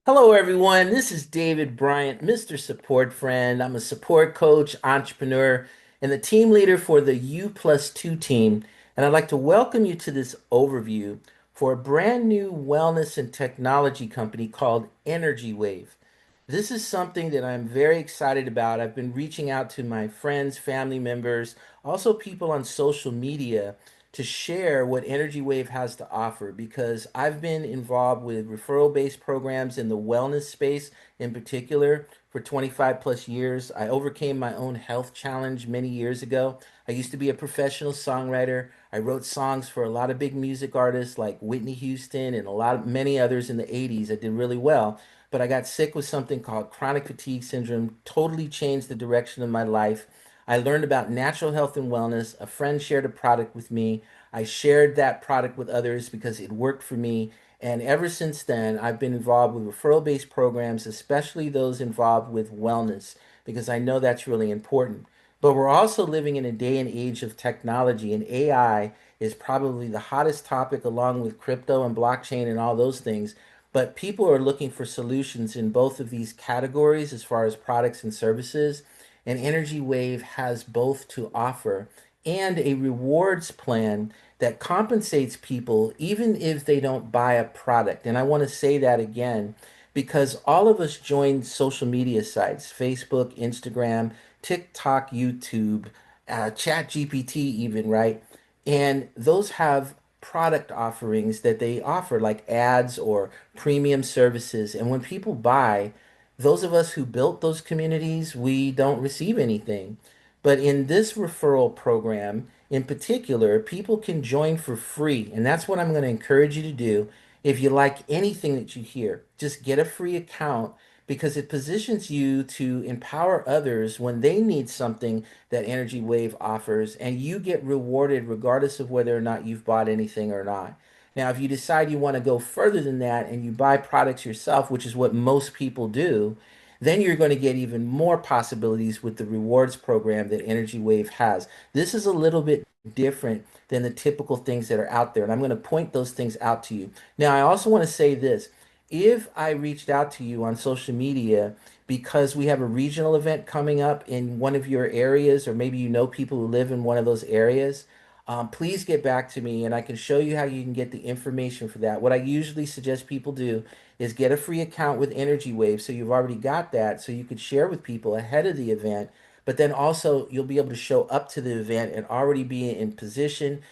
Hello, everyone. This is David Bryant, Mr. Support Friend. I'm a support coach, entrepreneur, and the team leader for the U Plus 2 team. And I'd like to welcome you to this overview for a brand new wellness and technology company called Energy Wave. This is something that I'm very excited about. I've been reaching out to my friends, family members, also people on social media to share what Energy Wave has to offer because I've been involved with referral-based programs in the wellness space in particular for 25 plus years. I overcame my own health challenge many years ago. I used to be a professional songwriter. I wrote songs for a lot of big music artists like Whitney Houston and many others in the 80s. I did really well, but I got sick with something called chronic fatigue syndrome, totally changed the direction of my life. I learned about natural health and wellness. A friend shared a product with me. I shared that product with others because it worked for me. And ever since then, I've been involved with referral-based programs, especially those involved with wellness, because I know that's really important. But we're also living in a day and age of technology, and AI is probably the hottest topic along with crypto and blockchain and all those things. But people are looking for solutions in both of these categories as far as products and services. And Energy Wave has both to offer and a rewards plan that compensates people even if they don't buy a product. And I want to say that again because all of us join social media sites, Facebook, Instagram, TikTok, YouTube, Chat GPT, even, right? And those have product offerings that they offer, like ads or premium services. And when people buy, those of us who built those communities, we don't receive anything. But in this referral program in particular, people can join for free. And that's what I'm going to encourage you to do. If you like anything that you hear, just get a free account because it positions you to empower others when they need something that Energy Wave offers, and you get rewarded regardless of whether or not you've bought anything or not. Now, if you decide you want to go further than that and you buy products yourself, which is what most people do, then you're going to get even more possibilities with the rewards program that Energy Wave has. This is a little bit different than the typical things that are out there, and I'm going to point those things out to you. Now, I also want to say this. If I reached out to you on social media because we have a regional event coming up in one of your areas, or maybe you know people who live in one of those areas, please get back to me and I can show you how you can get the information for that. What I usually suggest people do is get a free account with Energy Wave. So you've already got that, so you could share with people ahead of the event. But then also you'll be able to show up to the event and already be in position.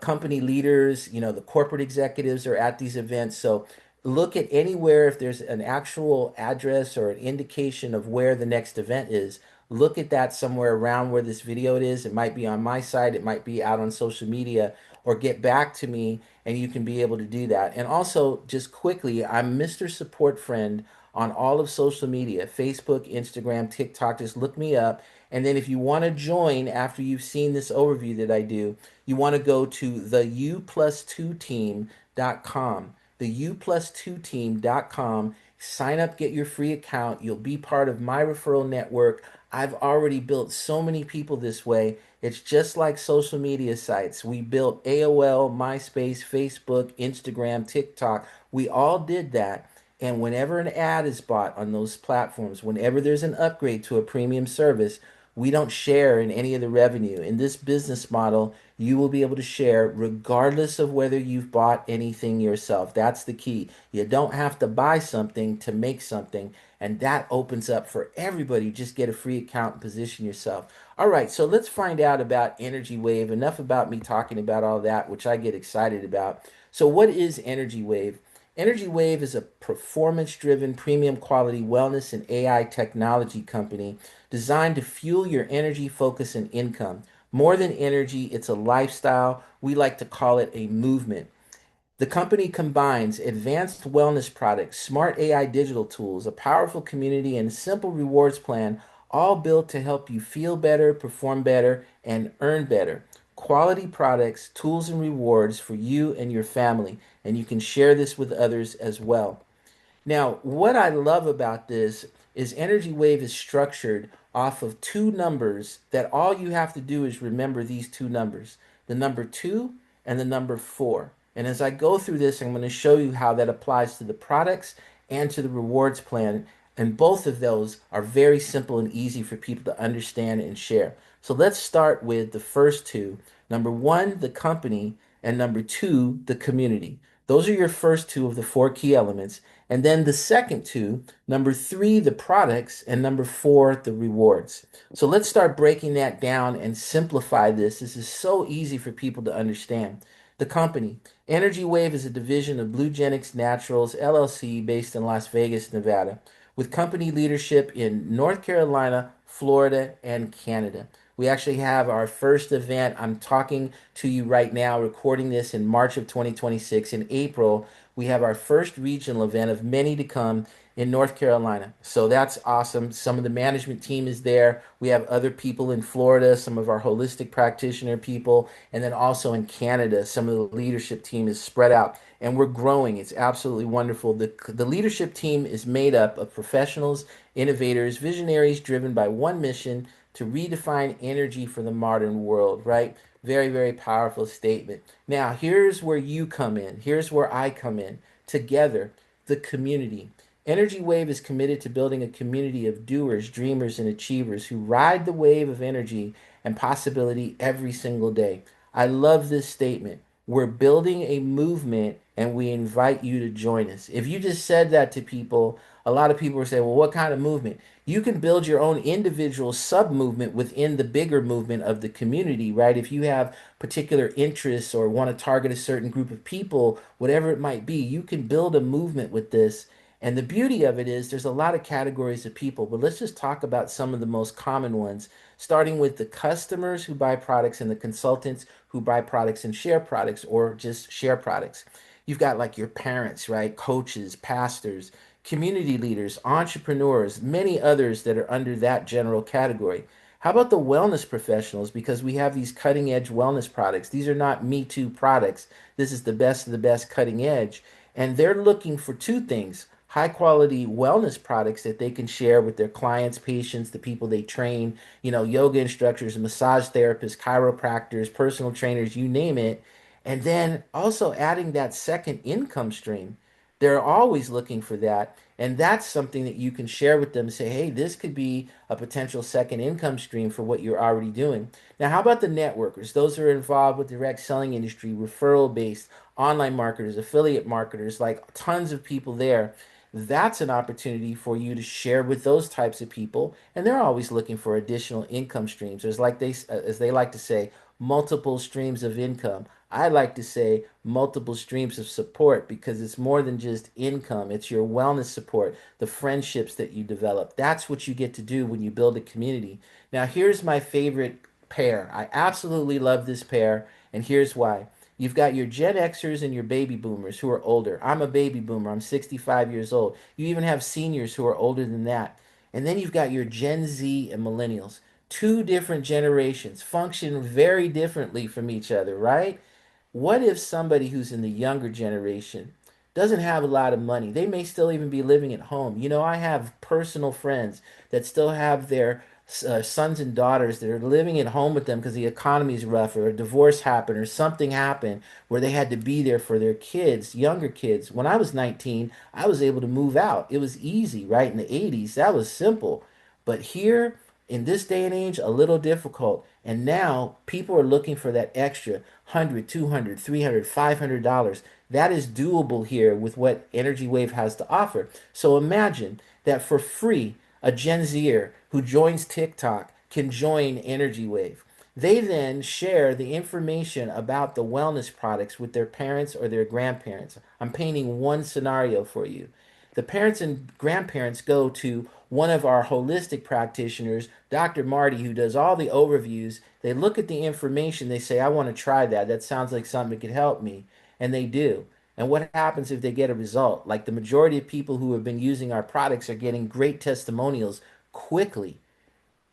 Company leaders, the corporate executives are at these events. So look at anywhere if there's an actual address or an indication of where the next event is. Look at that somewhere around where this video it is. It might be on my site, it might be out on social media, or get back to me and you can be able to do that. And also, just quickly, I'm Mr. Support Friend on all of social media, Facebook, Instagram, TikTok. Just look me up. And then if you want to join after you've seen this overview that I do, you want to go to the u plus2team.com, the u plus2team.com. Sign up, get your free account. You'll be part of my referral network. I've already built so many people this way. It's just like social media sites. We built AOL, MySpace, Facebook, Instagram, TikTok. We all did that. And whenever an ad is bought on those platforms, whenever there's an upgrade to a premium service, we don't share in any of the revenue. In this business model, you will be able to share regardless of whether you've bought anything yourself. That's the key. You don't have to buy something to make something, and that opens up for everybody. Just get a free account and position yourself. All right, so let's find out about Energy Wave. Enough about me talking about all that, which I get excited about. So, what is Energy Wave? Energy Wave is a performance driven, premium quality wellness and AI technology company designed to fuel your energy, focus, and income. More than energy, it's a lifestyle. We like to call it a movement. The company combines advanced wellness products, smart AI digital tools, a powerful community, and a simple rewards plan, all built to help you feel better, perform better, and earn better. Quality products, tools, and rewards for you and your family. And you can share this with others as well. Now, what I love about this is Energy Wave is structured off of two numbers that all you have to do is remember these two numbers, the number two and the number four. And as I go through this, I'm going to show you how that applies to the products and to the rewards plan. And both of those are very simple and easy for people to understand and share. So let's start with the first two. Number one, the company, and number two, the community. Those are your first two of the four key elements. And then the second two, number three, the products, and number four, the rewards. So let's start breaking that down and simplify this. This is so easy for people to understand. The company. Energy Wave is a division of Bluegenics Naturals LLC based in Las Vegas, Nevada, with company leadership in North Carolina, Florida, and Canada. We actually have our first event. I'm talking to you right now, recording this in March of 2026. In April, we have our first regional event of many to come in North Carolina. So that's awesome. Some of the management team is there. We have other people in Florida, some of our holistic practitioner people, and then also in Canada, some of the leadership team is spread out and we're growing. It's absolutely wonderful. The leadership team is made up of professionals, innovators, visionaries driven by one mission to redefine energy for the modern world, right? Very, very powerful statement. Now, here's where you come in. Here's where I come in. Together, the community. Energy Wave is committed to building a community of doers, dreamers, and achievers who ride the wave of energy and possibility every single day. I love this statement. We're building a movement and we invite you to join us. If you just said that to people, a lot of people are saying, well, what kind of movement? You can build your own individual sub movement within the bigger movement of the community, right? If you have particular interests or want to target a certain group of people, whatever it might be, you can build a movement with this. And the beauty of it is there's a lot of categories of people, but let's just talk about some of the most common ones, starting with the customers who buy products and the consultants who buy products and share products or just share products. You've got like your parents, right? Coaches, pastors, community leaders, entrepreneurs, many others that are under that general category. How about the wellness professionals? Because we have these cutting edge wellness products. These are not Me Too products. This is the best of the best cutting edge. And they're looking for two things: high quality wellness products that they can share with their clients, patients, the people they train, yoga instructors, massage therapists, chiropractors, personal trainers, you name it. And then also adding that second income stream. They're always looking for that. And that's something that you can share with them and say, hey, this could be a potential second income stream for what you're already doing. Now, how about the networkers? Those who are involved with the direct selling industry, referral based, online marketers, affiliate marketers, like tons of people there. That's an opportunity for you to share with those types of people, and they're always looking for additional income streams. There's like as they like to say, multiple streams of income. I like to say multiple streams of support because it's more than just income. It's your wellness support, the friendships that you develop. That's what you get to do when you build a community. Now, here's my favorite pair. I absolutely love this pair, and here's why. You've got your Gen Xers and your baby boomers who are older. I'm a baby boomer. I'm 65 years old. You even have seniors who are older than that. And then you've got your Gen Z and millennials. Two different generations function very differently from each other, right? What if somebody who's in the younger generation doesn't have a lot of money? They may still even be living at home. I have personal friends that still have their sons and daughters that are living at home with them because the economy is rough or a divorce happened or something happened where they had to be there for their kids, younger kids. When I was 19, I was able to move out. It was easy, right? In the 80s, that was simple. But here, in this day and age, a little difficult. And now people are looking for that extra 100, 200, 300, $500. That is doable here with what Energy Wave has to offer. So imagine that for free, a Gen Zer who joins TikTok can join Energy Wave. They then share the information about the wellness products with their parents or their grandparents. I'm painting one scenario for you. The parents and grandparents go to one of our holistic practitioners, Dr. Marty, who does all the overviews. They look at the information, they say, I want to try that. That sounds like something that could help me. And they do. And what happens if they get a result? Like the majority of people who have been using our products are getting great testimonials quickly.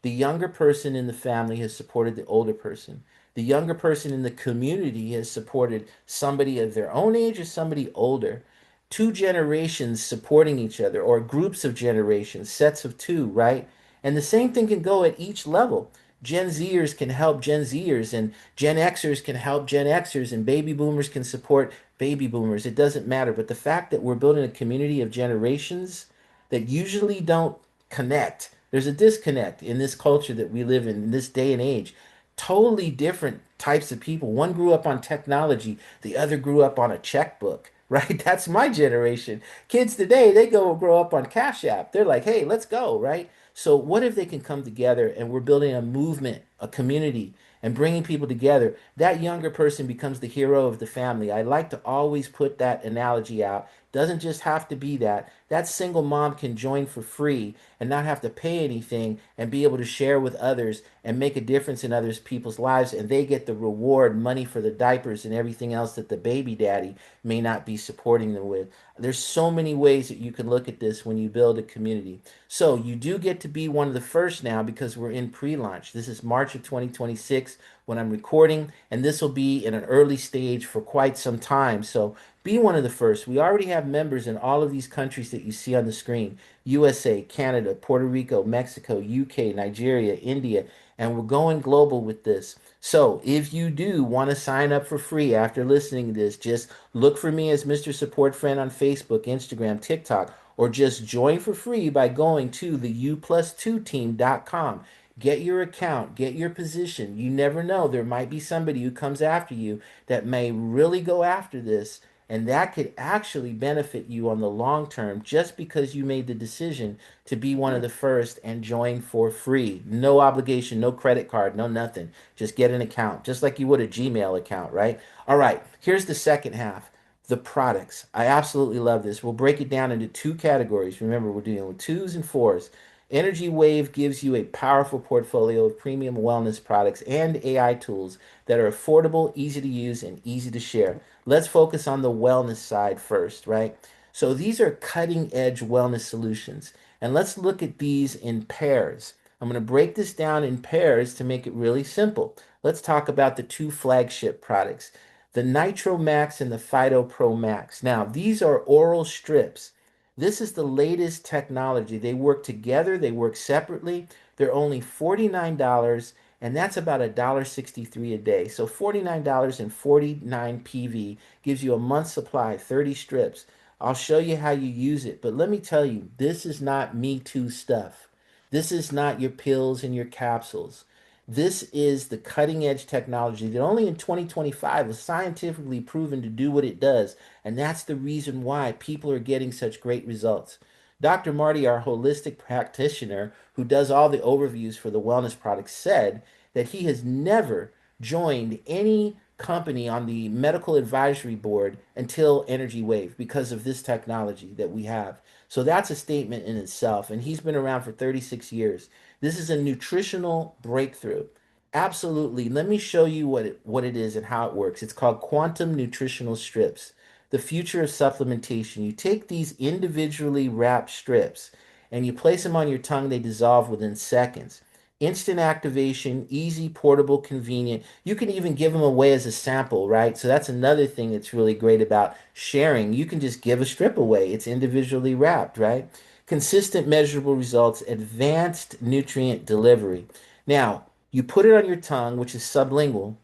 The younger person in the family has supported the older person. The younger person in the community has supported somebody of their own age or somebody older. Two generations supporting each other, or groups of generations, sets of two, right? And the same thing can go at each level. Gen Zers can help Gen Zers, and Gen Xers can help Gen Xers, and baby boomers can support baby boomers. It doesn't matter. But the fact that we're building a community of generations that usually don't connect, there's a disconnect in this culture that we live in this day and age. Totally different types of people. One grew up on technology, the other grew up on a checkbook, right? That's my generation. Kids today, they go grow up on Cash App. They're like, hey, let's go, right? So, what if they can come together and we're building a movement, a community, and bringing people together? That younger person becomes the hero of the family. I like to always put that analogy out. Doesn't just have to be that. That single mom can join for free and not have to pay anything and be able to share with others and make a difference in others people's lives, and they get the reward money for the diapers and everything else that the baby daddy may not be supporting them with. There's so many ways that you can look at this when you build a community. So you do get to be one of the first now because we're in pre-launch. This is March of 2026 when I'm recording, and this will be in an early stage for quite some time. So be one of the first. We already have members in all of these countries that you see on the screen: USA, Canada, Puerto Rico, Mexico, UK, Nigeria, India, and we're going global with this. So if you do want to sign up for free after listening to this, just look for me as Mr. Support Friend on Facebook, Instagram, TikTok, or just join for free by going to the U+2team.com. Get your account, get your position. You never know. There might be somebody who comes after you that may really go after this, and that could actually benefit you on the long term just because you made the decision to be one of the first and join for free. No obligation, no credit card, no nothing. Just get an account, just like you would a Gmail account, right? All right, here's the second half: the products. I absolutely love this. We'll break it down into two categories. Remember, we're dealing with twos and fours. Energy Wave gives you a powerful portfolio of premium wellness products and AI tools that are affordable, easy to use, and easy to share. Let's focus on the wellness side first, right? So these are cutting edge wellness solutions. And let's look at these in pairs. I'm going to break this down in pairs to make it really simple. Let's talk about the two flagship products, the Nitro Max and the Phyto Pro Max. Now, these are oral strips. This is the latest technology. They work together, they work separately. They're only $49, and that's about $1.63 a day. So $49.49 PV gives you a month's supply, 30 strips. I'll show you how you use it, but let me tell you, this is not Me Too stuff. This is not your pills and your capsules. This is the cutting edge technology that only in 2025 was scientifically proven to do what it does. And that's the reason why people are getting such great results. Dr. Marty, our holistic practitioner who does all the overviews for the wellness products, said that he has never joined any company on the medical advisory board until Energy Wave because of this technology that we have. So that's a statement in itself. And he's been around for 36 years. This is a nutritional breakthrough. Absolutely. Let me show you what it is and how it works. It's called quantum nutritional strips. The future of supplementation. You take these individually wrapped strips and you place them on your tongue, they dissolve within seconds. Instant activation, easy, portable, convenient. You can even give them away as a sample, right? So that's another thing that's really great about sharing. You can just give a strip away. It's individually wrapped, right? Consistent measurable results, advanced nutrient delivery. Now, you put it on your tongue, which is sublingual,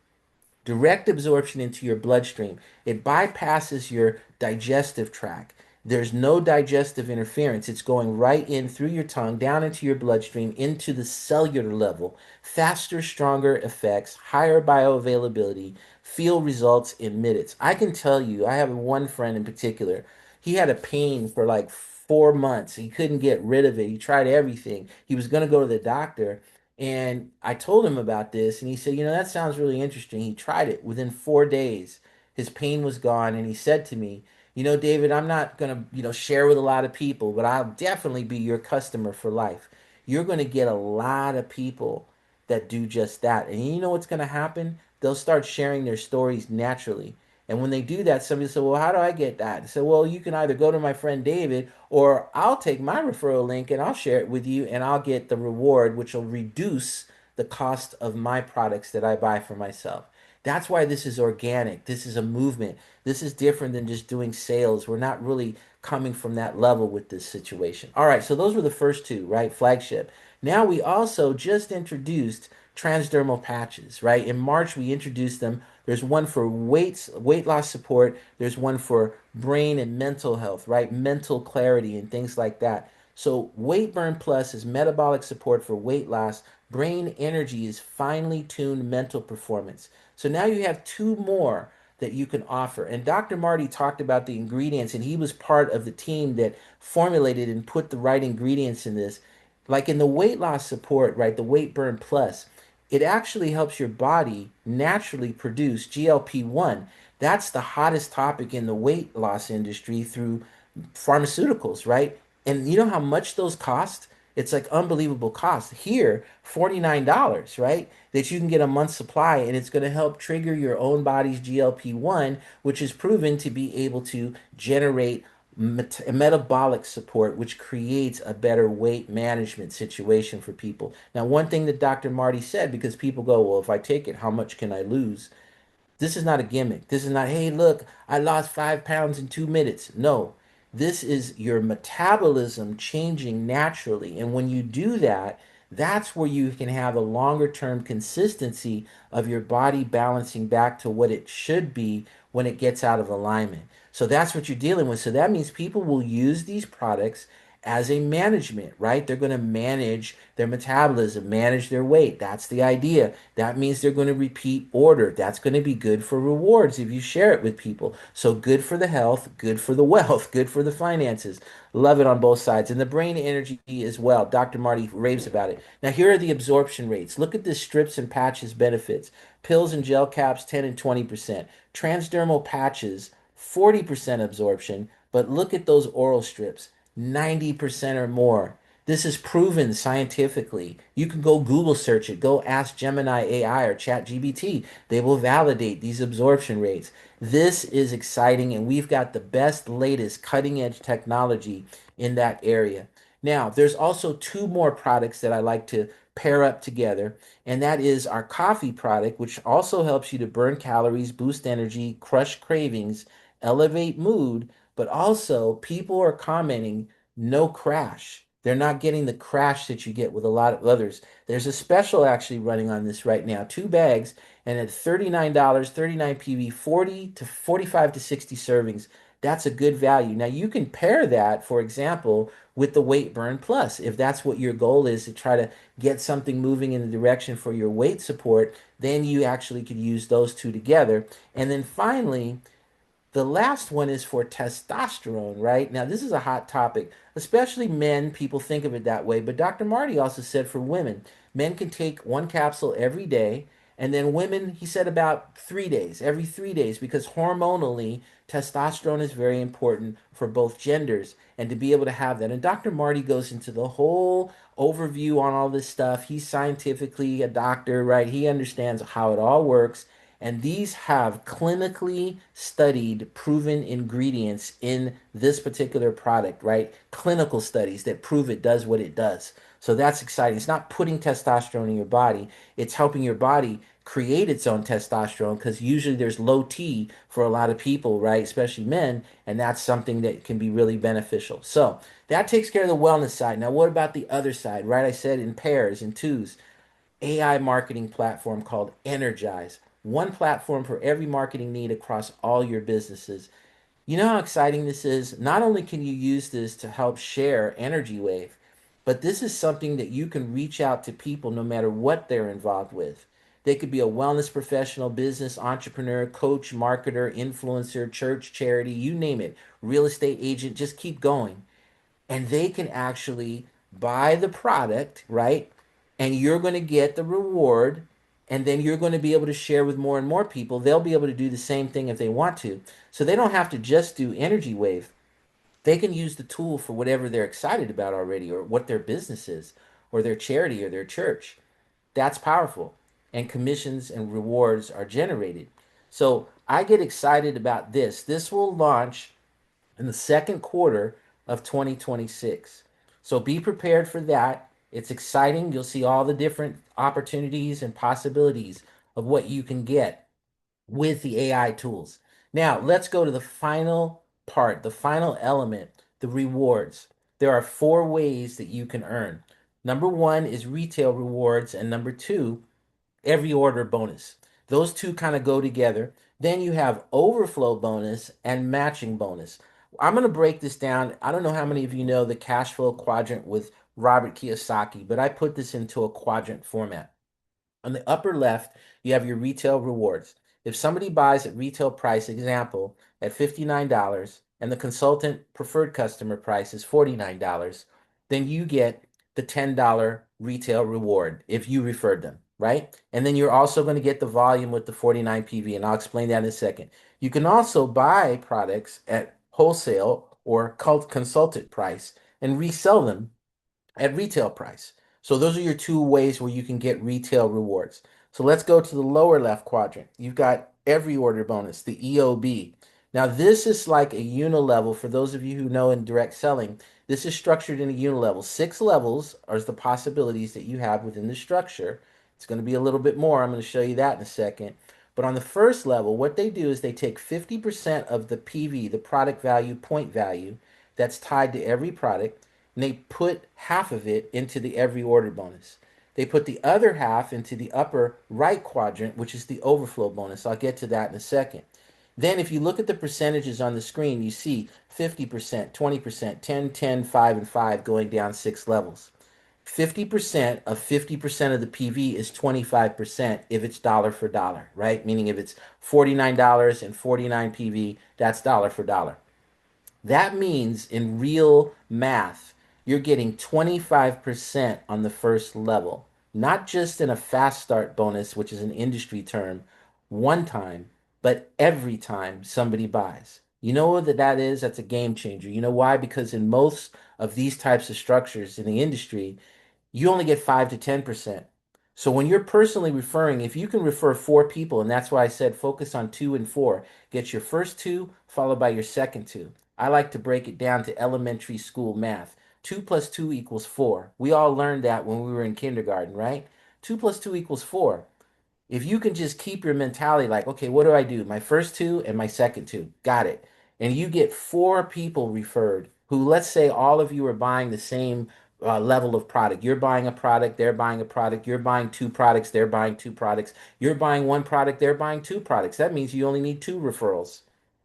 direct absorption into your bloodstream. It bypasses your digestive tract. There's no digestive interference. It's going right in through your tongue, down into your bloodstream, into the cellular level. Faster, stronger effects, higher bioavailability, feel results in minutes. I can tell you, I have one friend in particular. He had a pain for like 4 months. He couldn't get rid of it. He tried everything. He was going to go to the doctor, and I told him about this, and he said, that sounds really interesting. He tried it. Within 4 days, his pain was gone, and he said to me, David, I'm not going to, share with a lot of people, but I'll definitely be your customer for life. You're going to get a lot of people that do just that. And you know what's going to happen? They'll start sharing their stories naturally. And when they do that, somebody said, well, how do I get that? I said, well, you can either go to my friend David, or I'll take my referral link and I'll share it with you and I'll get the reward, which will reduce the cost of my products that I buy for myself. That's why this is organic. This is a movement. This is different than just doing sales. We're not really coming from that level with this situation. All right, so those were the first two, right? Flagship. Now we also just introduced transdermal patches, right? In March, we introduced them. There's one for weight loss support. There's one for brain and mental health, right? Mental clarity and things like that. So, Weight Burn Plus is metabolic support for weight loss. Brain Energy is finely tuned mental performance. So now you have two more that you can offer. And Dr. Marty talked about the ingredients, and he was part of the team that formulated and put the right ingredients in this. Like in the weight loss support, right, the Weight Burn Plus, it actually helps your body naturally produce GLP-1. That's the hottest topic in the weight loss industry through pharmaceuticals, right? And you know how much those cost? It's like unbelievable cost. Here, $49, right? That you can get a month's supply, and it's going to help trigger your own body's GLP-1, which is proven to be able to generate metabolic support, which creates a better weight management situation for people. Now, one thing that Dr. Marty said, because people go, well, if I take it, how much can I lose? This is not a gimmick. This is not, hey, look, I lost 5 pounds in 2 minutes. No, this is your metabolism changing naturally. And when you do that, that's where you can have a longer term consistency of your body balancing back to what it should be when it gets out of alignment. So that's what you're dealing with. So that means people will use these products as a management, right? They're going to manage their metabolism, manage their weight. That's the idea. That means they're going to repeat order. That's going to be good for rewards if you share it with people. So good for the health, good for the wealth, good for the finances. Love it on both sides. And the brain energy as well. Dr. Marty raves about it. Now, here are the absorption rates. Look at the strips and patches benefits. Pills and gel caps, 10 and 20%. Transdermal patches, 40% absorption. But look at those oral strips. 90% or more. This is proven scientifically. You can go Google search it, go ask Gemini AI or ChatGPT. They will validate these absorption rates. This is exciting, and we've got the best, latest, cutting edge technology in that area. Now, there's also two more products that I like to pair up together, and that is our coffee product, which also helps you to burn calories, boost energy, crush cravings, elevate mood, but also people are commenting no crash. They're not getting the crash that you get with a lot of others. There's a special actually running on this right now. Two bags and at $39, 39 PV, 40 to 45 to 60 servings. That's a good value. Now you can pair that, for example, with the Weight Burn Plus. If that's what your goal is to try to get something moving in the direction for your weight support, then you actually could use those two together. And then finally, the last one is for testosterone, right? Now, this is a hot topic, especially men. People think of it that way. But Dr. Marty also said for women, men can take one capsule every day. And then women, he said about 3 days, every 3 days, because hormonally, testosterone is very important for both genders and to be able to have that. And Dr. Marty goes into the whole overview on all this stuff. He's scientifically a doctor, right? He understands how it all works. And these have clinically studied, proven ingredients in this particular product, right? Clinical studies that prove it does what it does. So that's exciting. It's not putting testosterone in your body, it's helping your body create its own testosterone because usually there's low T for a lot of people, right? Especially men. And that's something that can be really beneficial. So that takes care of the wellness side. Now, what about the other side, right? I said in pairs, in twos. AI marketing platform called Energize. One platform for every marketing need across all your businesses. You know how exciting this is? Not only can you use this to help share Energy Wave, but this is something that you can reach out to people no matter what they're involved with. They could be a wellness professional, business entrepreneur, coach, marketer, influencer, church, charity, you name it, real estate agent, just keep going and they can actually buy the product, right? And you're going to get the reward, and then you're going to be able to share with more and more people. They'll be able to do the same thing if they want to. So they don't have to just do Energy Wave. They can use the tool for whatever they're excited about already, or what their business is, or their charity, or their church. That's powerful. And commissions and rewards are generated. So I get excited about this. This will launch in the second quarter of 2026. So be prepared for that. It's exciting. You'll see all the different opportunities and possibilities of what you can get with the AI tools. Now, let's go to the final part, the final element, the rewards. There are four ways that you can earn. Number one is retail rewards, and number two every order bonus. Those two kind of go together. Then you have overflow bonus and matching bonus. I'm going to break this down. I don't know how many of you know the cash flow quadrant with Robert Kiyosaki, but I put this into a quadrant format. On the upper left, you have your retail rewards. If somebody buys at retail price, example, at $59 and the consultant preferred customer price is $49, then you get the $10 retail reward if you referred them, right? And then you're also going to get the volume with the 49 PV, and I'll explain that in a second. You can also buy products at wholesale or consultant price and resell them at retail price. So those are your two ways where you can get retail rewards. So let's go to the lower left quadrant. You've got every order bonus, the EOB. Now this is like a unilevel for those of you who know in direct selling. This is structured in a unilevel. 6 levels are the possibilities that you have within the structure. It's going to be a little bit more. I'm going to show you that in a second. But on the first level, what they do is they take 50% of the PV, the product value, point value, that's tied to every product, and they put half of it into the every order bonus. They put the other half into the upper right quadrant, which is the overflow bonus. I'll get to that in a second. Then if you look at the percentages on the screen, you see 50%, 20%, 10, 10, 5, and 5 going down 6 levels. 50% of 50% of the PV is 25% if it's dollar for dollar, right? Meaning if it's $49 and 49 PV, that's dollar for dollar. That means in real math, you're getting 25% on the first level, not just in a fast start bonus, which is an industry term, one time, but every time somebody buys. You know what that is? That's a game changer. You know why? Because in most of these types of structures in the industry, you only get 5 to 10%. So when you're personally referring, if you can refer 4 people, and that's why I said focus on 2 and 4, get your first two followed by your second two. I like to break it down to elementary school math. 2 plus 2 equals 4. We all learned that when we were in kindergarten, right? 2 plus 2 equals 4. If you can just keep your mentality like, okay, what do I do? My first two and my second two. Got it. And you get 4 people referred who, let's say all of you are buying the same level of product. You're buying a product, they're buying a product, you're buying 2 products, they're buying 2 products, you're buying 1 product, they're buying 2 products. That means you only need 2 referrals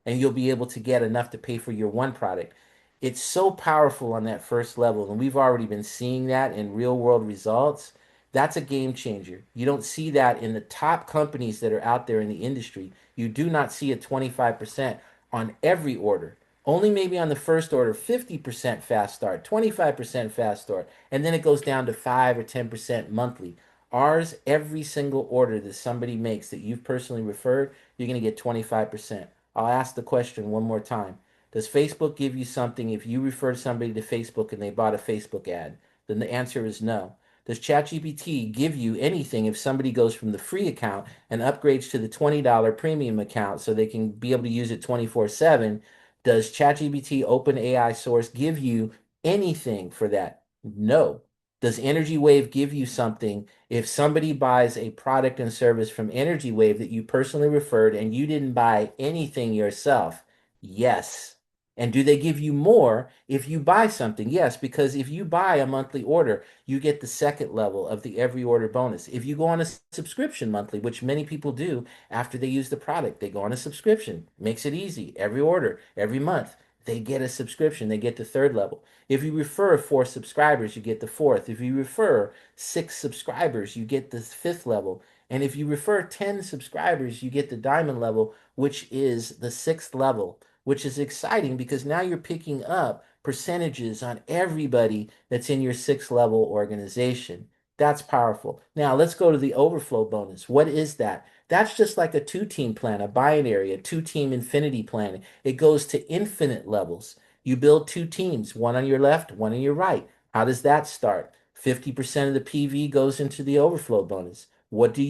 and you'll be able to get enough to pay for your 1 product. It's so powerful on that first level. And we've already been seeing that in real world results. That's a game changer. You don't see that in the top companies that are out there in the industry. You do not see a 25% on every order. Only maybe on the first order, 50% fast start, 25% fast start, and then it goes down to 5 or 10% monthly. Ours, every single order that somebody makes that you've personally referred, you're going to get 25%. I'll ask the question one more time. Does Facebook give you something if you refer somebody to Facebook and they bought a Facebook ad? Then the answer is no. Does ChatGPT give you anything if somebody goes from the free account and upgrades to the $20 premium account so they can be able to use it 24/7? Does ChatGPT OpenAI source give you anything for that? No. Does Energy Wave give you something if somebody buys a product and service from Energy Wave that you personally referred and you didn't buy anything yourself? Yes. And do they give you more if you buy something? Yes, because if you buy a monthly order, you get the second level of the every order bonus. If you go on a subscription monthly, which many people do after they use the product, they go on a subscription. Makes it easy. Every order, every month, they get a subscription. They get the third level. If you refer 4 subscribers, you get the fourth. If you refer 6 subscribers, you get the fifth level. And if you refer 10 subscribers, you get the diamond level, which is the sixth level, which is exciting because now you're picking up percentages on everybody that's in your 6 level organization. That's powerful. Now let's go to the overflow bonus. What is that? That's just like a 2 team plan, a binary, a 2 team infinity plan. It goes to infinite levels. You build 2 teams, one on your left, one on your right. How does that start? 50% of the PV goes into the overflow bonus. What do?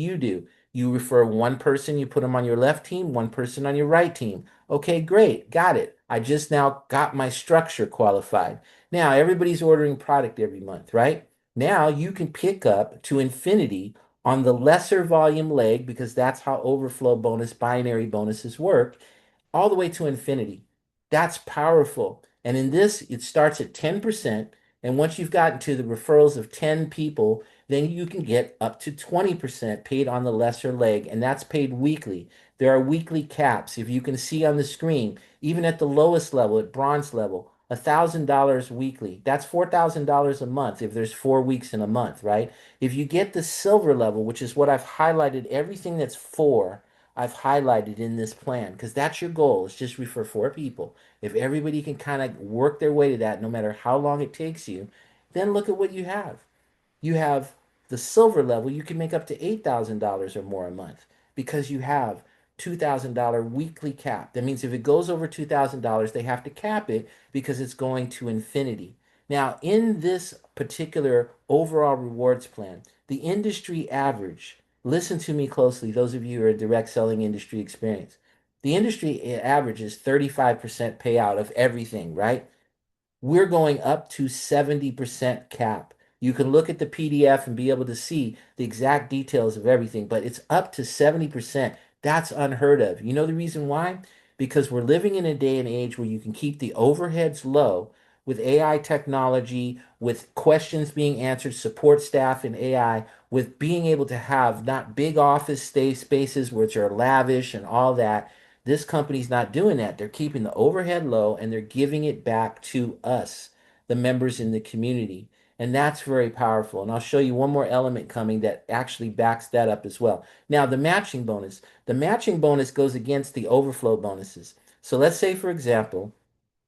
You refer 1 person, you put them on your left team, 1 person on your right team. Okay, great. Got it. I just now got my structure qualified. Now everybody's ordering product every month, right? Now you can pick up to infinity on the lesser volume leg because that's how overflow bonus binary bonuses work, all the way to infinity. That's powerful. And in this, it starts at 10%. And once you've gotten to the referrals of 10 people, then you can get up to 20% paid on the lesser leg, and that's paid weekly. There are weekly caps. If you can see on the screen, even at the lowest level, at bronze level, $1,000 weekly. That's $4,000 a month if there's 4 weeks in a month, right? If you get the silver level, which is what I've highlighted, everything that's four, I've highlighted in this plan because that's your goal. It's just refer four people. If everybody can kind of work their way to that, no matter how long it takes you, then look at what you have. You have the silver level, you can make up to $8,000 or more a month because you have $2,000 weekly cap. That means if it goes over $2,000, they have to cap it because it's going to infinity. Now, in this particular overall rewards plan, the industry average, listen to me closely, those of you who are direct selling industry experience. The industry average is 35% payout of everything, right? We're going up to 70% cap. You can look at the PDF and be able to see the exact details of everything, but it's up to 70%. That's unheard of. You know the reason why? Because we're living in a day and age where you can keep the overheads low with AI technology, with questions being answered, support staff in AI, with being able to have not big office spaces which are lavish and all that. This company's not doing that. They're keeping the overhead low and they're giving it back to us, the members in the community. And that's very powerful. And I'll show you one more element coming that actually backs that up as well. Now, the matching bonus. The matching bonus goes against the overflow bonuses. So let's say, for example,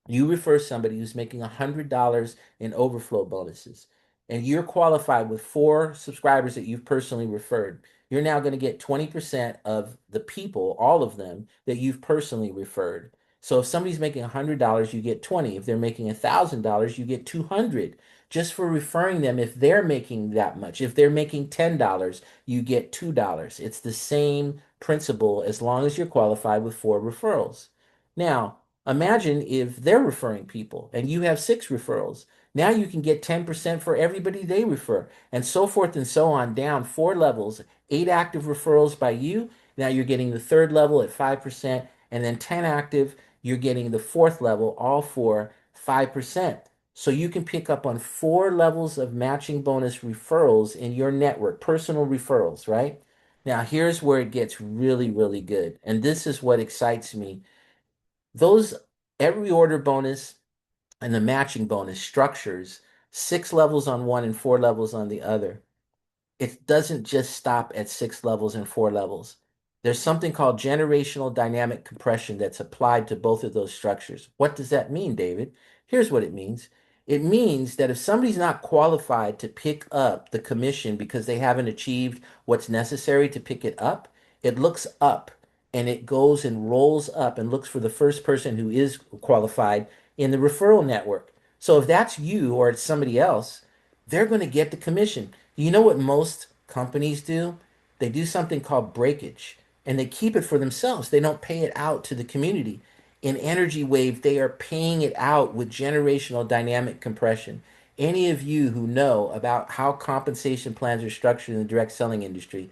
you refer somebody who's making $100 in overflow bonuses, and you're qualified with four subscribers that you've personally referred. You're now going to get 20% of the people, all of them, that you've personally referred. So if somebody's making $100, you get 20. If they're making $1,000, you get 200 just for referring them if they're making that much. If they're making $10, you get $2. It's the same principle as long as you're qualified with four referrals. Now, imagine if they're referring people and you have six referrals. Now you can get 10% for everybody they refer, and so forth and so on down four levels, eight active referrals by you. Now you're getting the third level at 5%, and then 10 active, you're getting the fourth level, all for 5%. So you can pick up on four levels of matching bonus referrals in your network, personal referrals, right? Now here's where it gets really, really good. And this is what excites me. Those every order bonus and the matching bonus structures six levels on one and four levels on the other. It doesn't just stop at six levels and four levels. There's something called generational dynamic compression that's applied to both of those structures. What does that mean, David? Here's what it means. It means that if somebody's not qualified to pick up the commission because they haven't achieved what's necessary to pick it up, it looks up and it goes and rolls up and looks for the first person who is qualified in the referral network. So if that's you or it's somebody else, they're going to get the commission. You know what most companies do? They do something called breakage and they keep it for themselves. They don't pay it out to the community. In Energy Wave, they are paying it out with generational dynamic compression. Any of you who know about how compensation plans are structured in the direct selling industry,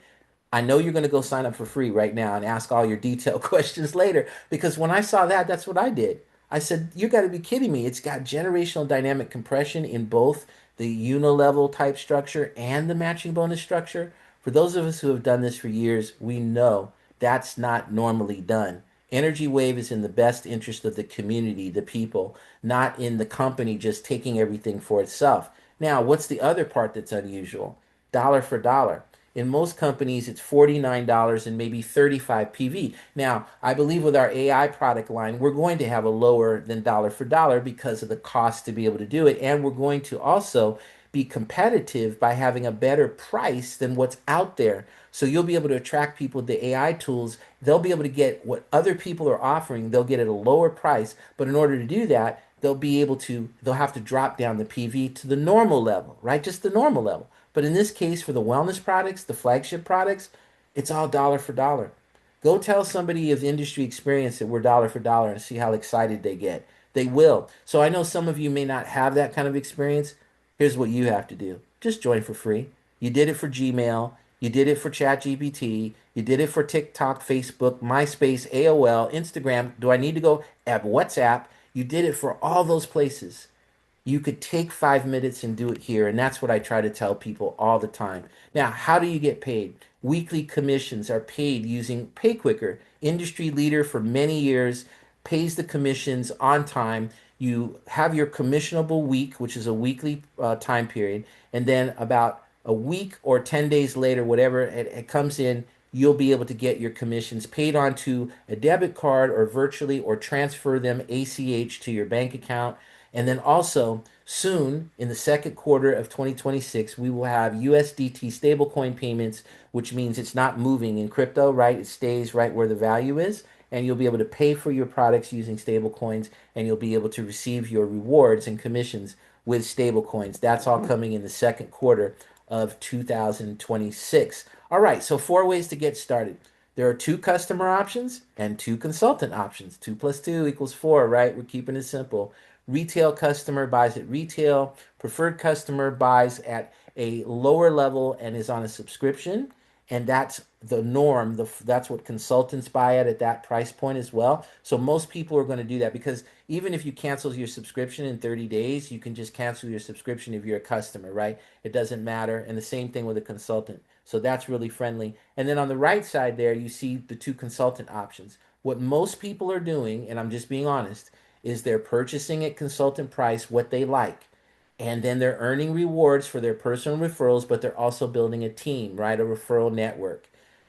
I know you're going to go sign up for free right now and ask all your detailed questions later because when I saw that, that's what I did. I said, you got to be kidding me. It's got generational dynamic compression in both the unilevel type structure and the matching bonus structure. For those of us who have done this for years, we know that's not normally done. Energy Wave is in the best interest of the community, the people, not in the company just taking everything for itself. Now, what's the other part that's unusual? Dollar for dollar. In most companies, it's $49 and maybe 35 PV. Now, I believe with our AI product line, we're going to have a lower than dollar for dollar because of the cost to be able to do it. And we're going to also be competitive by having a better price than what's out there. So you'll be able to attract people to the AI tools. They'll be able to get what other people are offering. They'll get at a lower price. But in order to do that, they'll have to drop down the PV to the normal level, right? Just the normal level. But in this case, for the wellness products, the flagship products, it's all dollar for dollar. Go tell somebody of industry experience that we're dollar for dollar and see how excited they get. They will. So I know some of you may not have that kind of experience. Here's what you have to do. Just join for free. You did it for Gmail. You did it for ChatGPT. You did it for TikTok, Facebook, MySpace, AOL, Instagram. Do I need to go at WhatsApp? You did it for all those places. You could take 5 minutes and do it here. And that's what I try to tell people all the time. Now, how do you get paid? Weekly commissions are paid using PayQuicker, industry leader for many years, pays the commissions on time. You have your commissionable week, which is a weekly time period, and then about a week or 10 days later, whatever it comes in, you'll be able to get your commissions paid onto a debit card or virtually or transfer them ACH to your bank account. And then also, soon in the second quarter of 2026, we will have USDT stablecoin payments, which means it's not moving in crypto, right? It stays right where the value is. And you'll be able to pay for your products using stablecoins, and you'll be able to receive your rewards and commissions with stablecoins. That's all coming in the second quarter of 2026. All right, so four ways to get started. There are two customer options and two consultant options. Two plus two equals four, right? We're keeping it simple. Retail customer buys at retail. Preferred customer buys at a lower level and is on a subscription. And that's the norm. That's what consultants buy at that price point as well. So most people are going to do that because even if you cancel your subscription in 30 days, you can just cancel your subscription if you're a customer, right? It doesn't matter. And the same thing with a consultant. So that's really friendly. And then on the right side there, you see the two consultant options. What most people are doing, and I'm just being honest, is they're purchasing at consultant price what they like. And then they're earning rewards for their personal referrals, but they're also building a team, right? A referral network.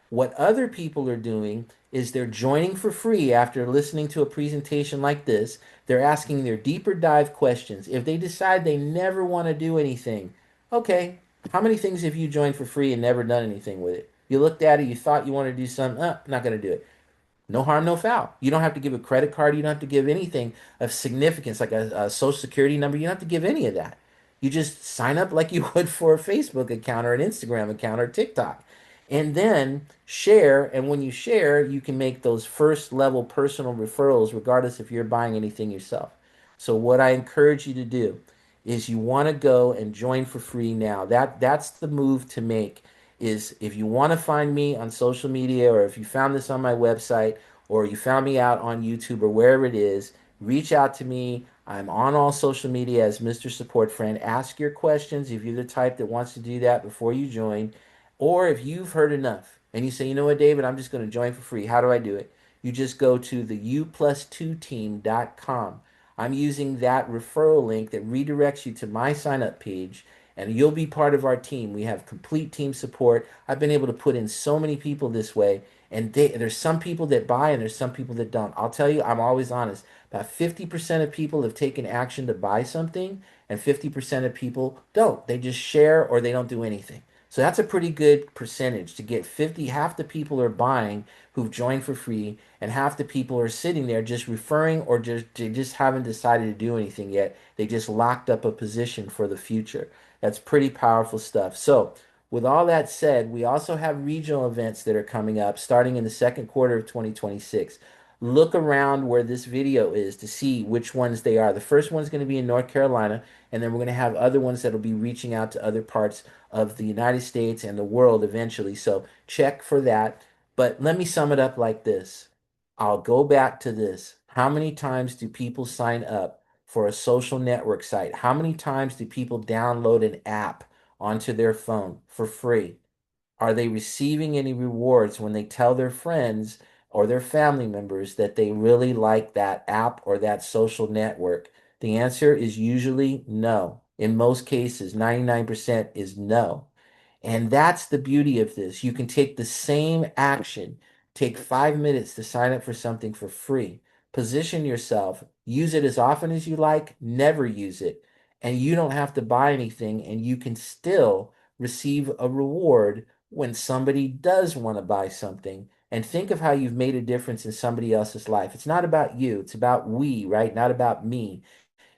What other people are doing is they're joining for free after listening to a presentation like this. They're asking their deeper dive questions. If they decide they never want to do anything, okay, how many things have you joined for free and never done anything with it? You looked at it, you thought you wanted to do something, not going to do it. No harm, no foul. You don't have to give a credit card. You don't have to give anything of significance, like a social security number. You don't have to give any of that. You just sign up like you would for a Facebook account or an Instagram account or TikTok. And then share. And when you share, you can make those first level personal referrals, regardless if you're buying anything yourself. So, what I encourage you to do is you want to go and join for free now. That's the move to make is if you want to find me on social media or if you found this on my website or you found me out on YouTube or wherever it is, reach out to me. I'm on all social media as Mr. Support Friend. Ask your questions if you're the type that wants to do that before you join. Or if you've heard enough and you say, you know what, David, I'm just going to join for free. How do I do it? You just go to the u2team.com. I'm using that referral link that redirects you to my sign up page and you'll be part of our team. We have complete team support. I've been able to put in so many people this way, and there's some people that buy and there's some people that don't. I'll tell you, I'm always honest. About 50% of people have taken action to buy something, and 50% of people don't. They just share or they don't do anything. So that's a pretty good percentage to get 50. Half the people are buying who've joined for free, and half the people are sitting there just referring or just haven't decided to do anything yet. They just locked up a position for the future. That's pretty powerful stuff. So, with all that said, we also have regional events that are coming up starting in the second quarter of 2026. Look around where this video is to see which ones they are. The first one's going to be in North Carolina, and then we're going to have other ones that will be reaching out to other parts of the United States and the world eventually. So, check for that. But let me sum it up like this. I'll go back to this. How many times do people sign up for a social network site? How many times do people download an app onto their phone for free? Are they receiving any rewards when they tell their friends or their family members that they really like that app or that social network? The answer is usually no. In most cases, 99% is no. And that's the beauty of this. You can take the same action, take 5 minutes to sign up for something for free, position yourself, use it as often as you like, never use it, and you don't have to buy anything, and you can still receive a reward when somebody does want to buy something. And think of how you've made a difference in somebody else's life. It's not about you, it's about we, right? Not about me.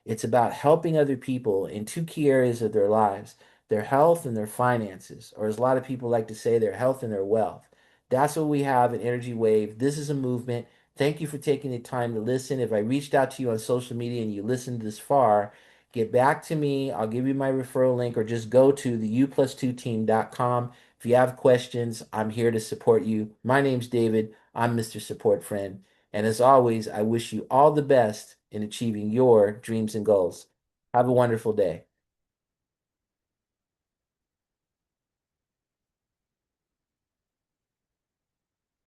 It's about helping other people in two key areas of their lives, their health and their finances, or as a lot of people like to say, their health and their wealth. That's what we have at Energy Wave. This is a movement. Thank you for taking the time to listen. If I reached out to you on social media and you listened this far, get back to me. I'll give you my referral link or just go to the u2team.com. If you have questions, I'm here to support you. My name's David. I'm Mr. Support Friend. And as always, I wish you all the best in achieving your dreams and goals. Have a wonderful day.